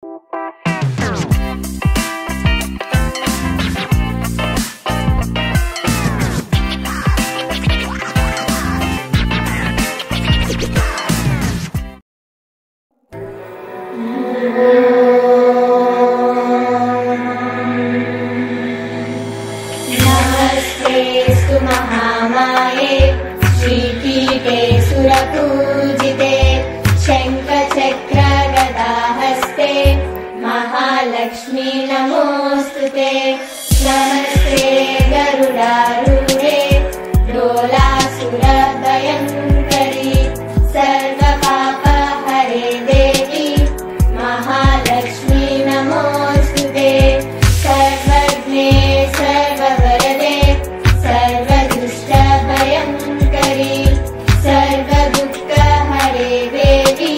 नमस्तेऽस्तु महामाये श्रीपीठे सुरपूजिते शङ्खचक्रगदाहस्ते महालक्ष्मी नमोऽस्तुते। नमस्ते गरुडारूढे डोलासुरभयङ्करी सर्वपापहरे देवी महालक्ष्मी नमोऽस्तुते। सर्वज्ञे सर्ववरदे सर्वदुष्टभयङ्करी सर्वदुःखहरे देवी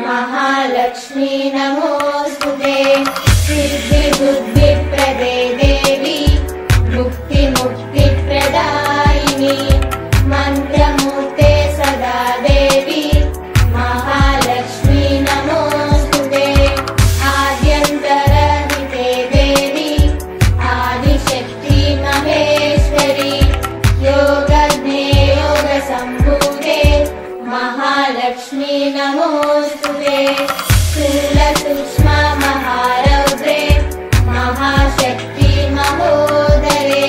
महालक्ष्मी नमोऽस्तुते। सिद्धिबुद्धिप्रदे देवी मुक्तिमुक्तिप्रदायिनी मन्त्रमूर्ते सदा देवी महालक्ष्मी नमोऽस्तुते। आद्यन्तरहिते देवी आदिशक्ति महेश्वरी योगज्ञे योगसम्भूते महालक्ष्मी नमोऽस्तुते। स्थूलसूक्ष्म महारौद्रे महाशक्ति महोदरे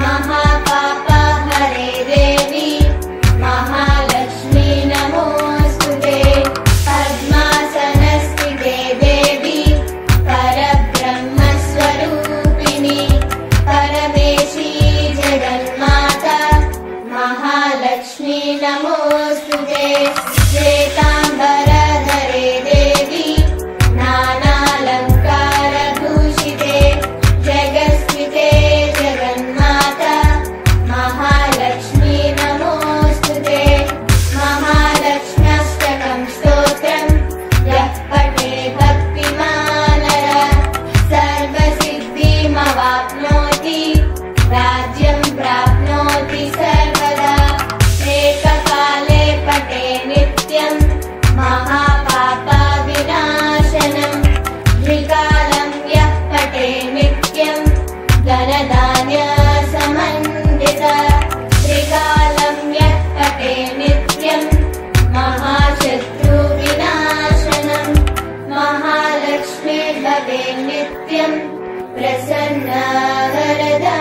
महापापहरे देवी महालक्ष्मी नमोऽस्तुते। पद्मासनस्थिते देवी परब्रह्मस्वरूपिणी परमेशी जगन्माता महालक्ष्मी नमोऽस्तुते। श्वेताम्बरधरे देवी नानालङ्कारभूषिते जगत्स्थिते जगन्माता महालक्ष्मी नमोऽस्तुते। महालक्ष्म्यष्टकं स्तोत्रं यः पठे भक्तिमानः सर्वसिद्धिमवाप्नोति राज्यं प्राप्नोति सर्वदा। एककाले पठे नित्यं महापापविनाशनं द्विकालं यः पठे नित्यं धनधान्यसमन्वितः त्रिकालं यः पठे नित्यं महाशत्रुविनाशनं महालक्ष्मी भवे नित्यं प्रसन्ना वरदा।